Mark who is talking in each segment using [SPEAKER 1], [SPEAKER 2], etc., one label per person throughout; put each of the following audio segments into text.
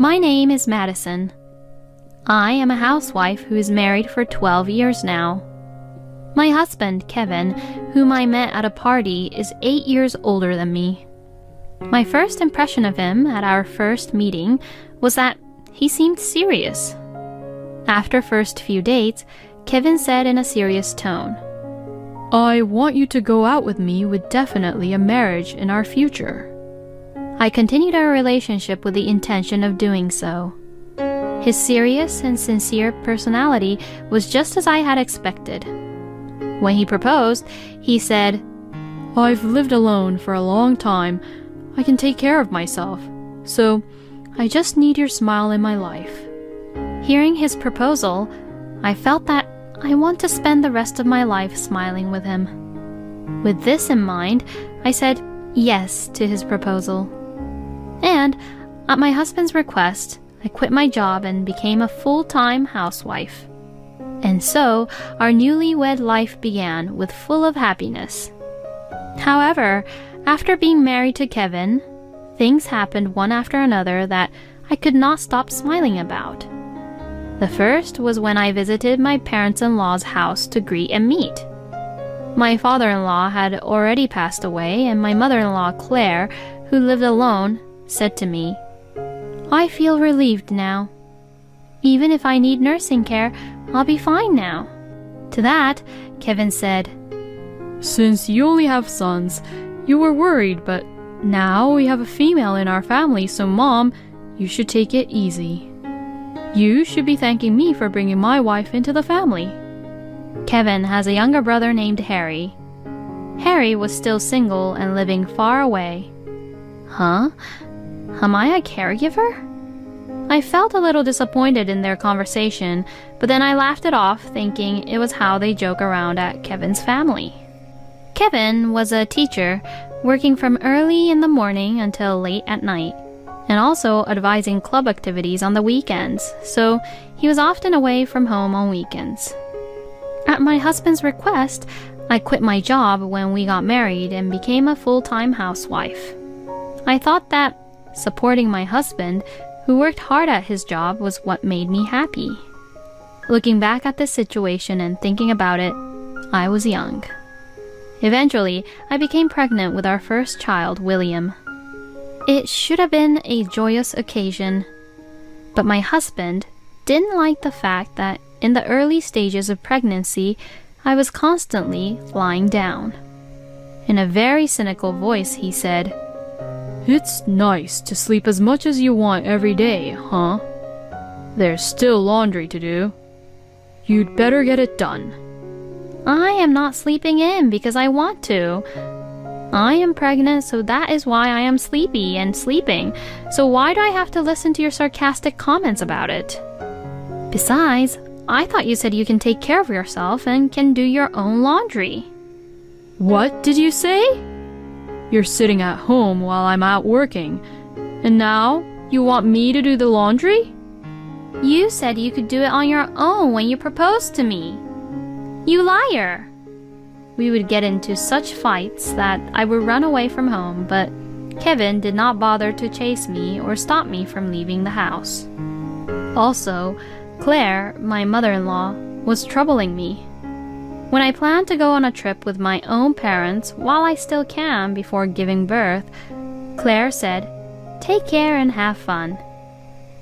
[SPEAKER 1] My name is Madison. I am a housewife who is married for 12 years now. My husband, Kevin, whom I met at a party, is 8 years older than me. My first impression of him at our first meeting was that he seemed serious. After first few dates, Kevin said in a serious tone, "I want you to go out with me with definitely a marriage in our future." I continued our relationship with the intention of doing so. His serious and sincere personality was just as I had expected. When he proposed, he said, "I've lived alone for a long time. I can take care of myself, so I just need your smile in my life." Hearing his proposal, I felt that I want to spend the rest of my life smiling with him. With this in mind, I said yes to his proposal. And, at my husband's request, I quit my job and became a full-time housewife. And so, our newlywed life began with full of happiness. However, after being married to Kevin, things happened one after another that I could not stop smiling about. The first was when I visited my parents-in-law's house to greet and meet. My father-in-law had already passed away, and my mother-in-law, Claire, who lived alone, said to me, "I feel relieved now. Even if I need nursing care, I'll be fine now." To that, Kevin said, "Since you only have sons, you were worried, but now we have a female in our family, so Mom, you should take it easy. You should be thanking me for bringing my wife into the family." Kevin has a younger brother named Harry. Harry was still single and living far away. Huh? Am I a caregiver? I felt a little disappointed in their conversation, but then I laughed it off, thinking it was how they joke around at Kevin's family. Kevin was a teacher, working from early in the morning until late at night, and also advising club activities on the weekends, so he was often away from home on weekends. At my husband's request, I quit my job when we got married and became a full-time housewife. I thought that supporting my husband, who worked hard at his job, was what made me happy. Looking back at this situation and thinking about it, I was young. Eventually, I became pregnant with our first child, William. It should have been a joyous occasion, but my husband didn't like the fact that in the early stages of pregnancy, I was constantly lying down. In a very cynical voice, he said, "It's nice to sleep as much as you want every day, huh? There's still laundry to do. You'd better get it done." I am not sleeping in because I want to. I am pregnant, so that is why I am sleepy and sleeping. So why do I have to listen to your sarcastic comments about it? Besides, I thought you said you can take care of yourself and can do your own laundry. What did you say? You're sitting at home while I'm out working, and now you want me to do the laundry? You said you could do it on your own when you proposed to me. You liar! We would get into such fights that I would run away from home, but Kevin did not bother to chase me or stop me from leaving the house. Also, Claire, my mother-in-law, was troubling me. When I planned to go on a trip with my own parents while I still can before giving birth, Claire said, "Take care and have fun."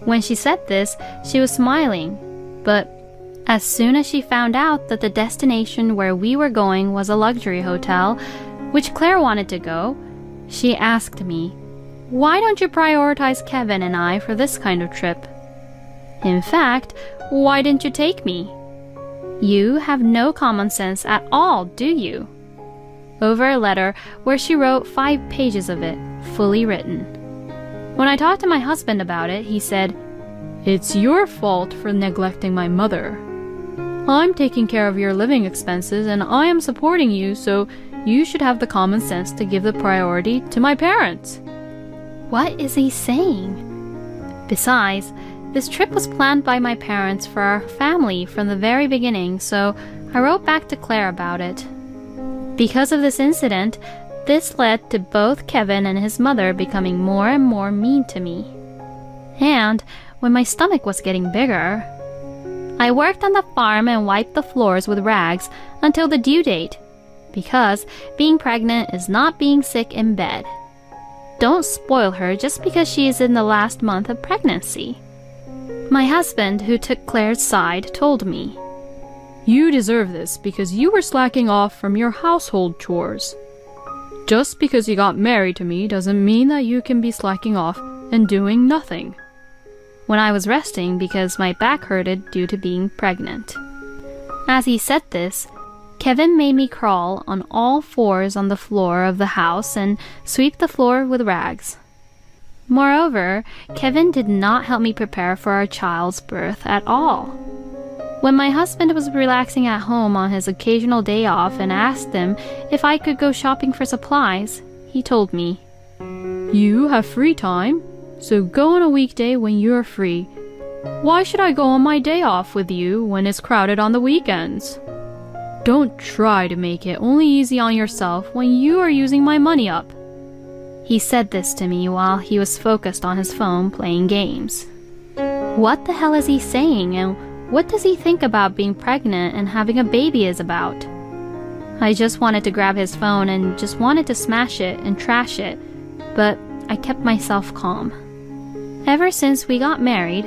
[SPEAKER 1] When she said this, she was smiling, but as soon as she found out that the destination where we were going was a luxury hotel, which Claire wanted to go, she asked me, "Why don't you prioritize Kevin and I for this kind of trip? In fact, why didn't you take me? You have no common sense at all, do you?" Over a letter where she wrote 5 pages of it, fully written. When I talked to my husband about it, he said, "It's your fault for neglecting my mother. I'm taking care of your living expenses and I am supporting you, so you should have the common sense to give the priority to my parents." What is he saying? Besides, this trip was planned by my parents for our family from the very beginning, so I wrote back to Claire about it. Because of this incident, this led to both Kevin and his mother becoming more and more mean to me. And and when my stomach was getting bigger. I worked on the farm and wiped the floors with rags until the due date, because being pregnant is not being sick in bed. Don't spoil her just because she is in the last month of pregnancy. My husband, who took Claire's side, told me,
[SPEAKER 2] "You deserve this because you were slacking off from your household chores. Just because you got married to me doesn't mean that you can be slacking off and doing nothing."
[SPEAKER 1] when I was resting because my back hurted due to being pregnant. As he said this, Kevin made me crawl on all fours on the floor of the house and sweep the floor with rags. Moreover, Kevin did not help me prepare for our child's birth at all. When my husband was relaxing at home on his occasional day off and asked him if I could go shopping for supplies, he told me,
[SPEAKER 2] "You have free time, so go on a weekday when you're free. Why should I go on my day off with you when it's crowded on the weekends? Don't try to make it only easy on yourself when you are using my money up."
[SPEAKER 1] He said this to me while he was focused on his phone playing games. What the hell is he saying, and what does he think about being pregnant and having a baby is about? I just wanted to grab his phone and just wanted to smash it and trash it, but I kept myself calm. Ever since we got married,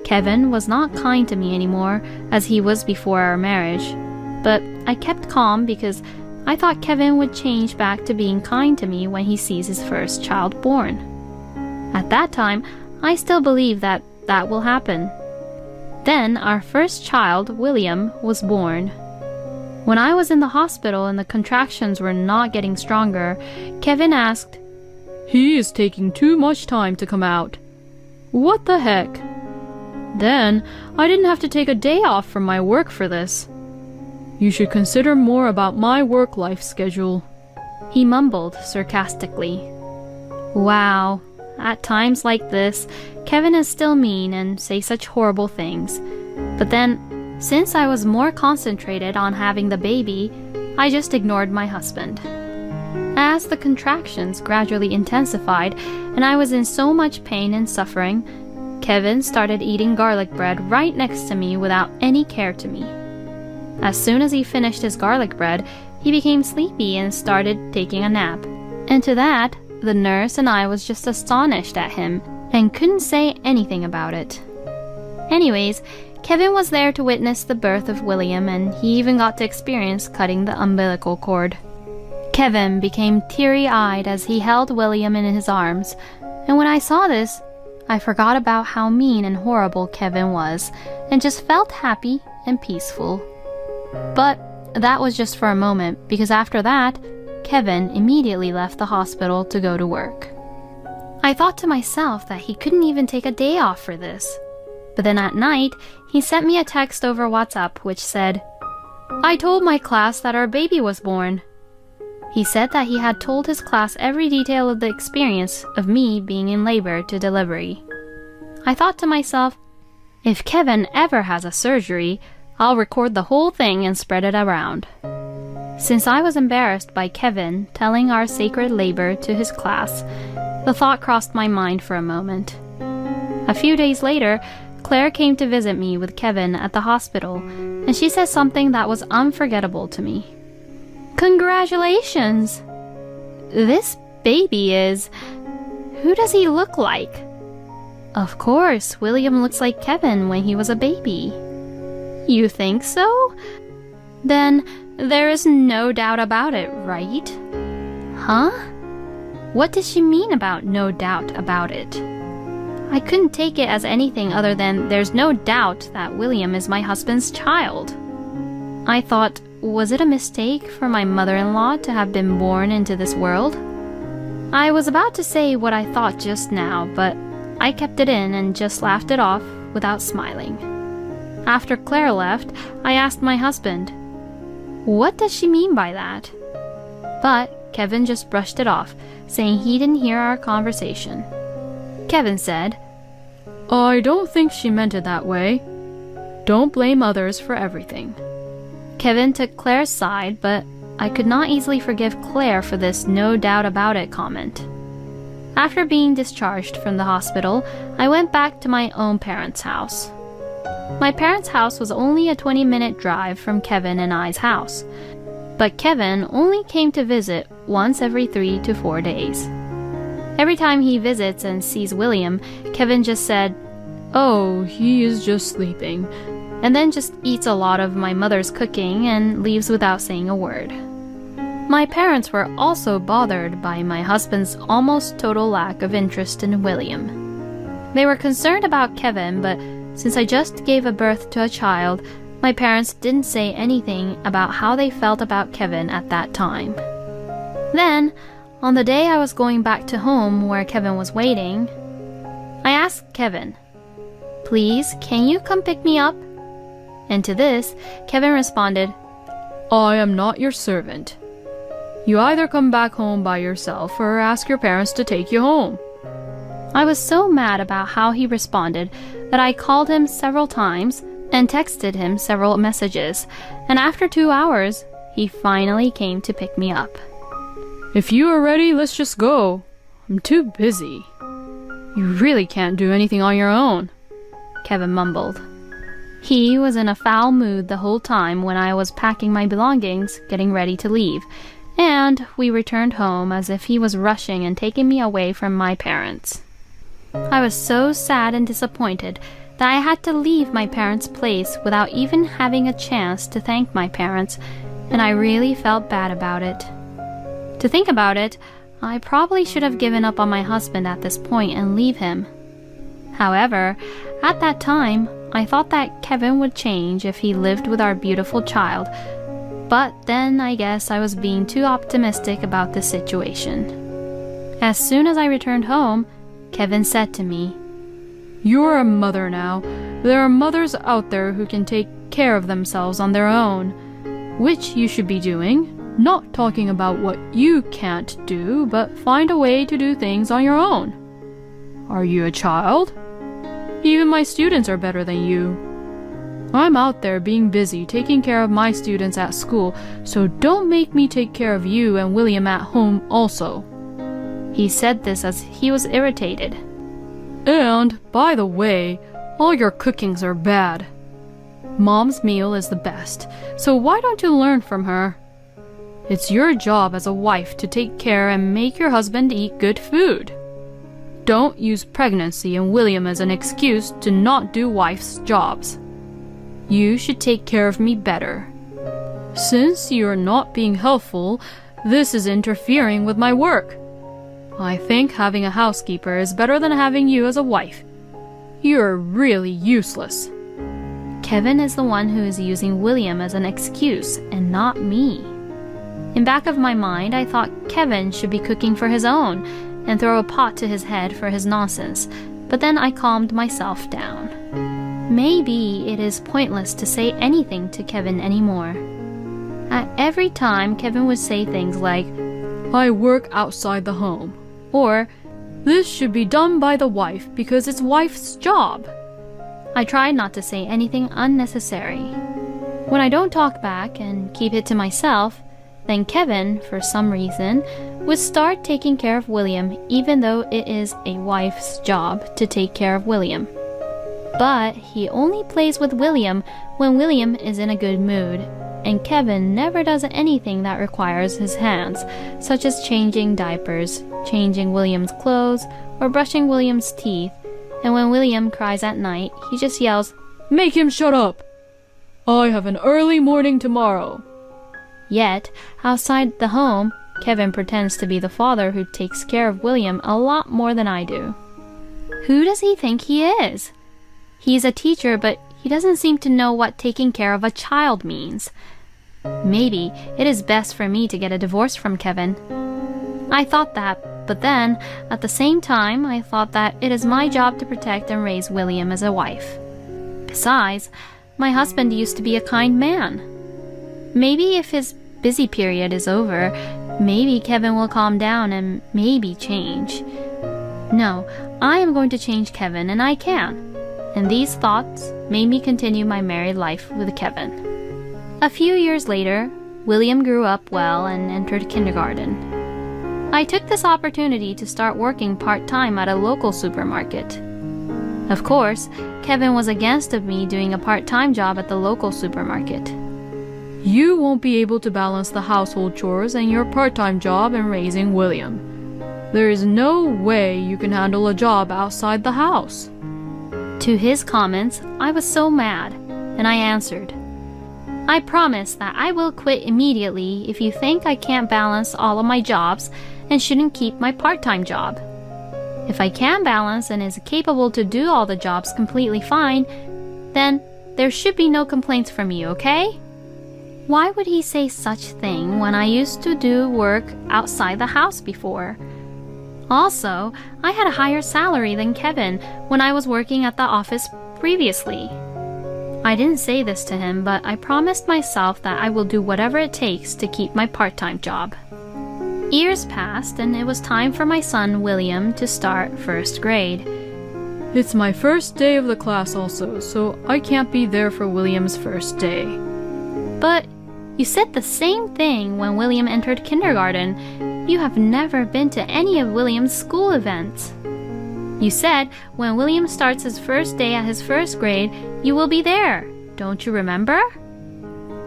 [SPEAKER 1] Kevin was not kind to me anymore as he was before our marriage, but I kept calm because I thought Kevin would change back to being kind to me when he sees his first child born. At that time, I still believe that that will happen. Then our first child, William, was born. When I was in the hospital and the contractions were not getting stronger, Kevin asked,
[SPEAKER 2] "He is taking too much time to come out. What the heck?" Then I didn't have to take a day off from my work for this. "You should consider more about my work-life schedule,"
[SPEAKER 1] he mumbled sarcastically. Wow, at times like this, Kevin is still mean and say such horrible things. But then, since I was more concentrated on having the baby, I just ignored my husband. As the contractions gradually intensified and I was in so much pain and suffering, Kevin started eating garlic bread right next to me without any care to me. As soon as he finished his garlic bread, he became sleepy and started taking a nap. And to that, the nurse and I was just astonished at him and couldn't say anything about it. Anyways, Kevin was there to witness the birth of William, and he even got to experience cutting the umbilical cord. Kevin became teary-eyed as he held William in his arms, and when I saw this, I forgot about how mean and horrible Kevin was and just felt happy and peaceful. But that was just for a moment, because after that, Kevin immediately left the hospital to go to work. I thought to myself that he couldn't even take a day off for this. But then at night, he sent me a text over WhatsApp which said, "I told my class that our baby was born." He said that he had told his class every detail of the experience of me being in labor to delivery. I thought to myself, if Kevin ever has a surgery, I'll record the whole thing and spread it around. Since I was embarrassed by Kevin telling our sacred labor to his class, the thought crossed my mind for a moment. A few days later, Claire came to visit me with Kevin at the hospital, and she said something that was unforgettable to me. "Congratulations! This baby is... Who does he look like?" Of course, William looks like Kevin when he was a baby. You think so? Then there is no doubt about it, right? Huh? What did she mean about no doubt about it? I couldn't take it as anything other than there's no doubt that William is my husband's child. I thought, was it a mistake for my mother-in-law to have been born into this world? I was about to say what I thought just now, but I kept it in and just laughed it off without smiling. After Claire left, I asked my husband, what does she mean by that? But Kevin just brushed it off, saying he didn't hear our conversation. Kevin said,
[SPEAKER 2] "I don't think she meant it that way. Don't blame others for everything."
[SPEAKER 1] Kevin took Claire's side, but I could not easily forgive Claire for this no doubt about it comment. After being discharged from the hospital, I went back to my own parents' house. My parents' house was only a 20-minute drive from Kevin and I's house, but Kevin only came to visit once every 3 to 4 days. Every time he visits and sees William, Kevin just said,
[SPEAKER 2] "Oh, he is just sleeping,"
[SPEAKER 1] and then just eats a lot of my mother's cooking and leaves without saying a word. My parents were also bothered by my husband's almost total lack of interest in William. They were concerned about Kevin, but since I just gave a birth to a child, my parents didn't say anything about how they felt about Kevin at that time. Then, on the day I was going back to home where Kevin was waiting, I asked Kevin, "Please, can you come pick me up?" And to this, Kevin responded,
[SPEAKER 2] "I am not your servant. You either come back home by yourself or ask your parents to take you home."
[SPEAKER 1] I was so mad about how he responded that I called him several times and texted him several messages, and after 2 hours, he finally came to pick me up.
[SPEAKER 2] "If you are ready, let's just go. I'm too busy. You really can't do anything on your own," Kevin mumbled. He was in a foul mood the whole time when I was packing my belongings, getting ready to leave, and we returned home as if he was rushing and taking me away from my parents. I was so sad and disappointed that I had to leave my parents' place without even having a chance to thank my parents, and I really felt bad about it. To think about it, I probably should have given up on my husband at this point and leave him. However, at that time, I thought that Kevin would change if he lived with our beautiful child, but then I guess I was being too optimistic about the situation. As soon as I returned home, Kevin said to me, "You're a mother now. There are mothers out there who can take care of themselves on their own, which you should be doing, not talking about what you can't do, but find a way to do things on your own. Are you a child? Even my students are better than you. I'm out there being busy taking care of my students at school, so don't make me take care of you and William at home also."
[SPEAKER 1] He said this as he was irritated.
[SPEAKER 2] "And, by the way, all your cookings are bad. Mom's meal is the best, so why don't you learn from her? It's your job as a wife to take care and make your husband eat good food. Don't use pregnancy and William as an excuse to not do wife's jobs. You should take care of me better. Since you are not being helpful, this is interfering with my work. I think having a housekeeper is better than having you as a wife. You're really useless."
[SPEAKER 1] Kevin is the one who is using William as an excuse and not me. In back of my mind, I thought Kevin should be cooking for his own and throw a pot to his head for his nonsense, but then I calmed myself down. Maybe it is pointless to say anything to Kevin anymore. At every time, Kevin would say things like,
[SPEAKER 2] "I work outside the home," or "This should be done by the wife because it's wife's job."
[SPEAKER 1] I tried not to say anything unnecessary. When I don't talk back and keep it to myself, then Kevin, for some reason, would start taking care of William even though it is a wife's job to take care of William. But he only plays with William when William is in a good mood, and Kevin never does anything that requires his hands, such as changing diapers, changing William's clothes, or brushing William's teeth, and when William cries at night, he just yells,
[SPEAKER 2] "Make him shut up! I have an early morning tomorrow."
[SPEAKER 1] Yet, outside the home, Kevin pretends to be the father who takes care of William a lot more than I do. Who does he think he is? He's a teacher, but he doesn't seem to know what taking care of a child means. Maybe it is best for me to get a divorce from Kevin. I thought that, but then, at the same time, I thought that it is my job to protect and raise William as a wife. Besides, my husband used to be a kind man. Maybe if his busy period is over, maybe Kevin will calm down and maybe change. No, I am going to change Kevin, and I can. And these thoughts made me continue my married life with Kevin. A few years later, William grew up well and entered kindergarten. I took this opportunity to start working part-time at a local supermarket. Of course, Kevin was against of me doing a part-time job at the local supermarket.
[SPEAKER 2] You won't be able to balance the household chores and your part-time job in raising William. There is no way you can handle a job outside the house.
[SPEAKER 1] To his comments, I was so mad, and I answered, I promise that I will quit immediately if you think I can't balance all of my jobs and shouldn't keep my part-time job. If I can balance and is capable to do all the jobs completely fine, then there should be no complaints from you, okay? Why would he say such thing when I used to do work outside the house before? Also, I had a higher salary than Kevin when I was working at the office previously. I didn't say this to him, but I promised myself that I will do whatever it takes to keep my part-time job. Years passed, and it was time for my son William to start first grade.
[SPEAKER 2] It's my first day of the class also, so I can't be there for William's first day.
[SPEAKER 1] But you said the same thing when William entered kindergarten. You have never been to any of William's school events. You said when William starts his first day at his first grade, you will be there. Don't you remember?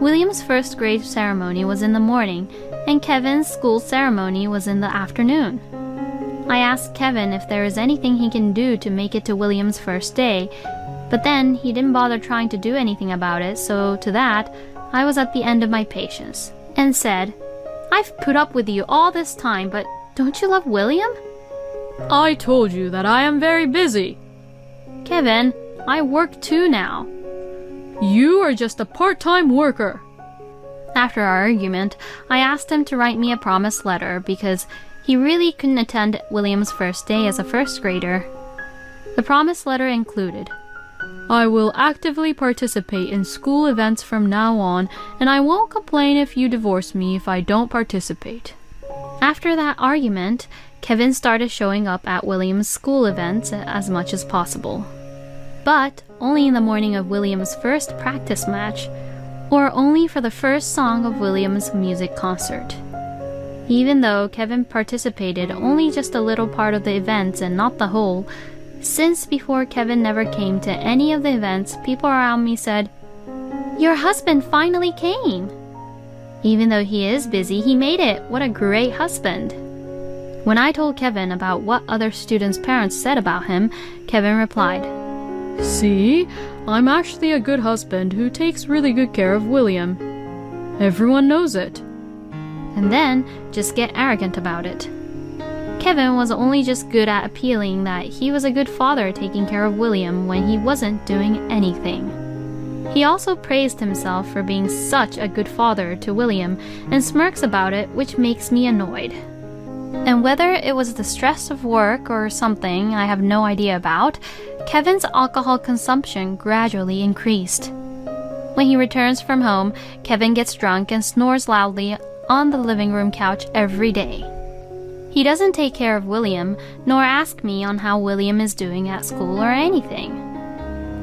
[SPEAKER 1] William's first grade ceremony was in the morning, and Kevin's school ceremony was in the afternoon. I asked Kevin if there is anything he can do to make it to William's first day, but then he didn't bother trying to do anything about it, so to that, I was at the end of my patience, and said, I've put up with you all this time, but don't you love William?
[SPEAKER 2] I told you that I am very busy.
[SPEAKER 1] Kevin, I work too now.
[SPEAKER 2] You are just a part-time worker.
[SPEAKER 1] After our argument, I asked him to write me a promise letter because he really couldn't attend William's first day as a first grader. The promise letter included, I will actively participate in school events from now on, and I won't complain if you divorce me if I don't participate. After that argument, Kevin started showing up at William's school events as much as possible. But only in the morning of William's first practice match, or only for the first song of William's music concert. Even though Kevin participated only just a little part of the events and not the whole, since before Kevin never came to any of the events, people around me said, Your husband finally came! Even though he is busy, he made it. What a great husband! When I told Kevin about what other students' parents said about him, Kevin replied,
[SPEAKER 2] See, I'm actually a good husband who takes really good care of William. Everyone knows it.
[SPEAKER 1] And then just get arrogant about it. Kevin was only just good at appealing that he was a good father taking care of William when he wasn't doing anything. He also praised himself for being such a good father to William and smirks about it, which makes me annoyed. And whether it was the stress of work or something I have no idea about, Kevin's alcohol consumption gradually increased. When he returns from home, Kevin gets drunk and snores loudly on the living room couch every day. He doesn't take care of William, nor ask me on how William is doing at school or anything.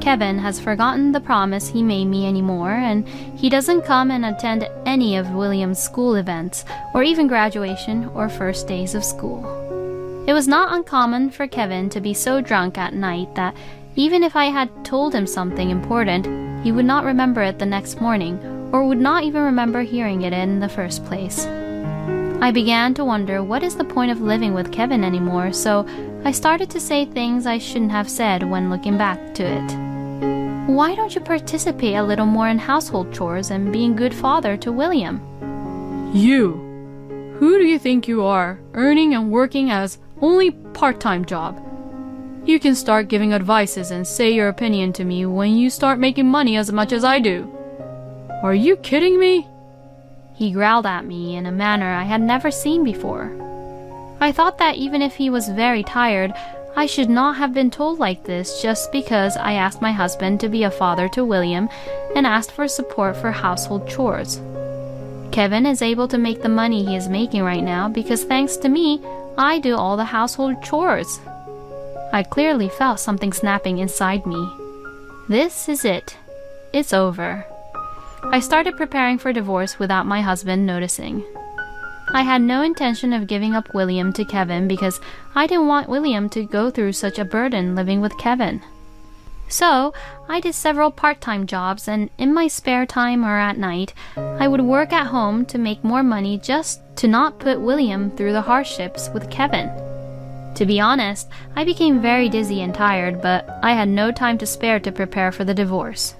[SPEAKER 1] Kevin has forgotten the promise he made me anymore, and he doesn't come and attend any of William's school events, or even graduation or first days of school. It was not uncommon for Kevin to be so drunk at night that even if I had told him something important, he would not remember it the next morning, or would not even remember hearing it in the first place. I began to wonder what is the point of living with Kevin anymore, so I started to say things I shouldn't have said when looking back to it. Why don't you participate a little more in household chores and being a good father to William?
[SPEAKER 2] You! Who do you think you are, earning and working as only part-time job? You can start giving advices and say your opinion to me when you start making money as much as I do. Are you kidding me?
[SPEAKER 1] He growled at me in a manner I had never seen before. I thought that even if he was very tired, I should not have been told like this just because I asked my husband to be a father to William and asked for support for household chores. Kevin is able to make the money he is making right now because thanks to me, I do all the household chores. I clearly felt something snapping inside me. This is it. It's over. I started preparing for divorce without my husband noticing. I had no intention of giving up William to Kevin because I didn't want William to go through such a burden living with Kevin. So, I did several part-time jobs, and in my spare time or at night, I would work at home to make more money just to not put William through the hardships with Kevin. To be honest, I became very dizzy and tired, but I had no time to spare to prepare for the divorce.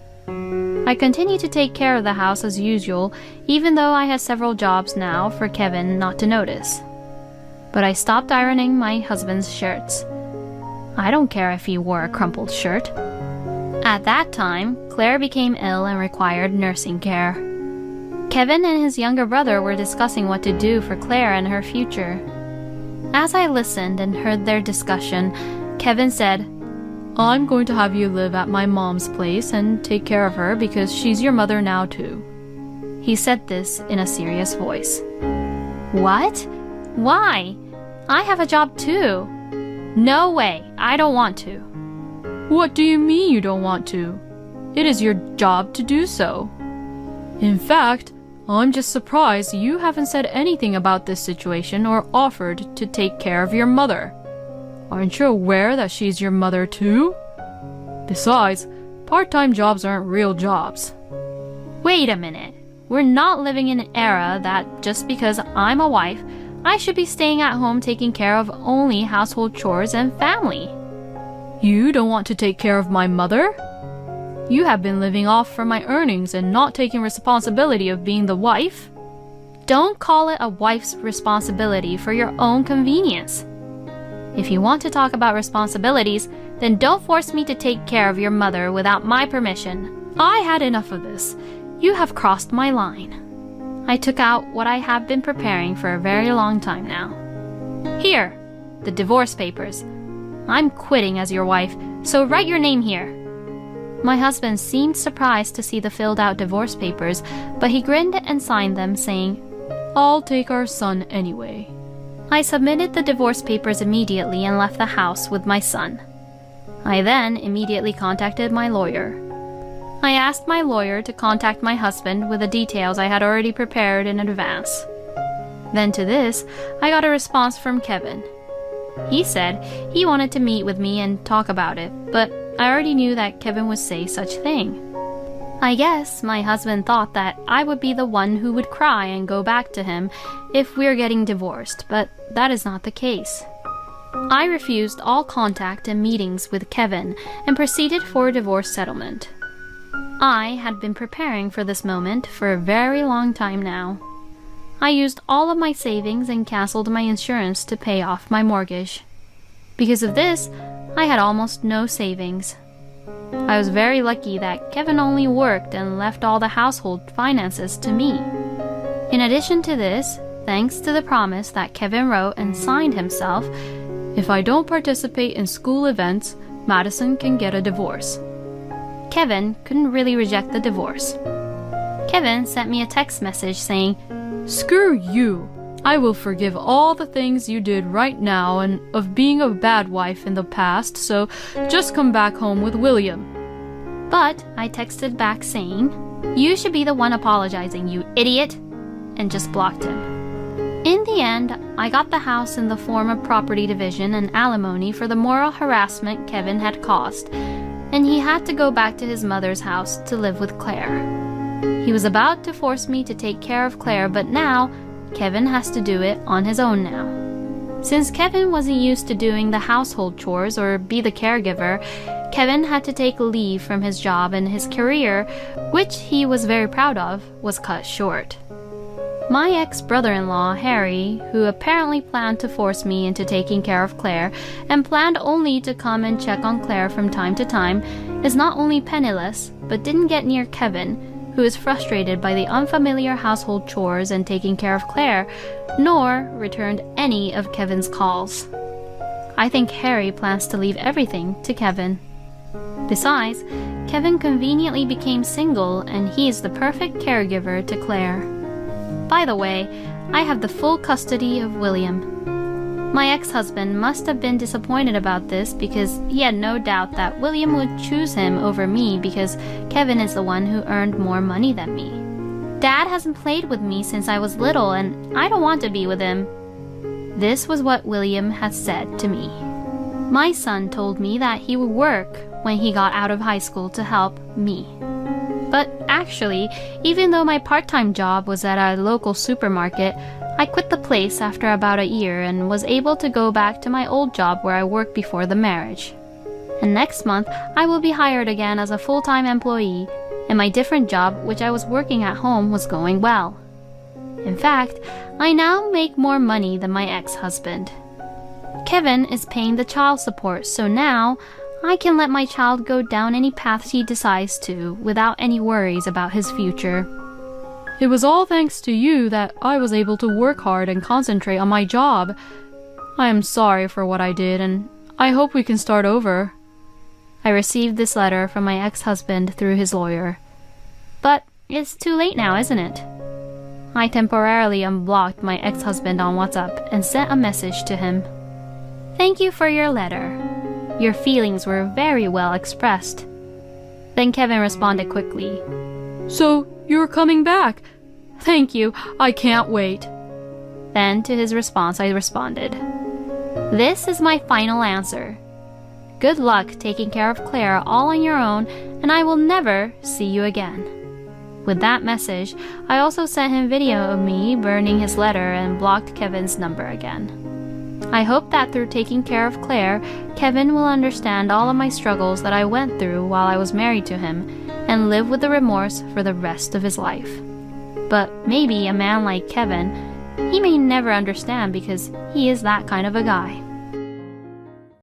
[SPEAKER 1] I continued to take care of the house as usual, even though I had several jobs now for Kevin not to notice. But I stopped ironing my husband's shirts. I don't care if he wore a crumpled shirt. At that time, Claire became ill and required nursing care. Kevin and his younger brother were discussing what to do for Claire and her future. As I listened and heard their discussion, Kevin said,
[SPEAKER 2] I'm going to have you live at my mom's place and take care of her because she's your mother now too.
[SPEAKER 1] He said this in a serious voice. What? Why? I have a job too. No way, I don't want to.
[SPEAKER 2] What do you mean you don't want to? It is your job to do so. In fact, I'm just surprised you haven't said anything about this situation or offered to take care of your mother. Aren't you aware that she's your mother too? Besides, part-time jobs aren't real jobs.
[SPEAKER 1] Wait a minute. We're not living in an era that just because I'm a wife, I should be staying at home taking care of only household chores and family.
[SPEAKER 2] You don't want to take care of my mother? You have been living off from my earnings and not taking responsibility of being the wife.
[SPEAKER 1] Don't call it a wife's responsibility for your own convenience. If you want to talk about responsibilities, then don't force me to take care of your mother without my permission. I had enough of this. You have crossed my line. I took out what I have been preparing for a very long time now. Here, the divorce papers. I'm quitting as your wife, so write your name here. My husband seemed surprised to see the filled-out divorce papers, but he grinned and signed them, saying,
[SPEAKER 2] I'll take our son anyway.
[SPEAKER 1] I submitted the divorce papers immediately and left the house with my son. I then immediately contacted my lawyer. I asked my lawyer to contact my husband with the details I had already prepared in advance. Then to this, I got a response from Kevin. He said he wanted to meet with me and talk about it, but I already knew that Kevin would say such thing. I guess my husband thought that I would be the one who would cry and go back to him if we're getting divorced, but that is not the case. I refused all contact and meetings with Kevin and proceeded for a divorce settlement. I had been preparing for this moment for a very long time now. I used all of my savings and canceled my insurance to pay off my mortgage. Because of this, I had almost no savings. I was very lucky that Kevin only worked and left all the household finances to me. In addition to this, thanks to the promise that Kevin wrote and signed himself,
[SPEAKER 2] if I don't participate in school events, Madison can get a divorce.
[SPEAKER 1] Kevin couldn't really reject the divorce. Kevin sent me a text message saying,
[SPEAKER 2] Screw you! I will forgive all the things you did right now and of being a bad wife in the past, so just come back home with William.
[SPEAKER 1] But I texted back saying, You should be the one apologizing, you idiot, and just blocked him. In the end, I got the house in the form of property division and alimony for the moral harassment Kevin had caused, and he had to go back to his mother's house to live with Claire. He was about to force me to take care of Claire, but now Kevin has to do it on his own now. Since Kevin wasn't used to doing the household chores or be the caregiver, Kevin had to take leave from his job, and his career, which he was very proud of, was cut short. My ex-brother-in-law, Harry, who apparently planned to force me into taking care of Claire and planned only to come and check on Claire from time to time, is not only penniless, but didn't get near Kevin, who is frustrated by the unfamiliar household chores and taking care of Claire, nor returned any of Kevin's calls. I think Harry plans to leave everything to Kevin. Besides, Kevin conveniently became single, and he is the perfect caregiver to Claire. By the way, I have the full custody of William. My ex-husband must have been disappointed about this because he had no doubt that William would choose him over me because Kevin is the one who earned more money than me. Dad hasn't played with me since I was little, and I don't want to be with him. This was what William had said to me. My son told me that he would work when he got out of high school to help me. But actually, even though my part-time job was at a local supermarket, I quit the place after about a year and was able to go back to my old job where I worked before the marriage. And next month, I will be hired again as a full-time employee, and my different job, which I was working at home, was going well. In fact, I now make more money than my ex-husband. Kevin is paying the child support, so now I can let my child go down any path he decides to without any worries about his future.
[SPEAKER 2] It was all thanks to you that I was able to work hard and concentrate on my job. I am sorry for what I did, and I hope we can start over.
[SPEAKER 1] I received this letter from my ex-husband through his lawyer. But it's too late now, isn't it? I temporarily unblocked my ex-husband on WhatsApp and sent a message to him. Thank you for your letter. Your feelings were very well expressed. Then Kevin responded quickly.
[SPEAKER 2] So, you're coming back? Thank you, I can't wait.
[SPEAKER 1] Then to his response I responded, this is my final answer. Good luck taking care of Claire all on your own, and I will never see you again. With that message, I also sent him video of me burning his letter and blocked Kevin's number again. I hope that through taking care of Claire, Kevin will understand all of my struggles that I went through while I was married to him and live with the remorse for the rest of his life. But maybe a man like Kevin, he may never understand because he is that kind of a guy.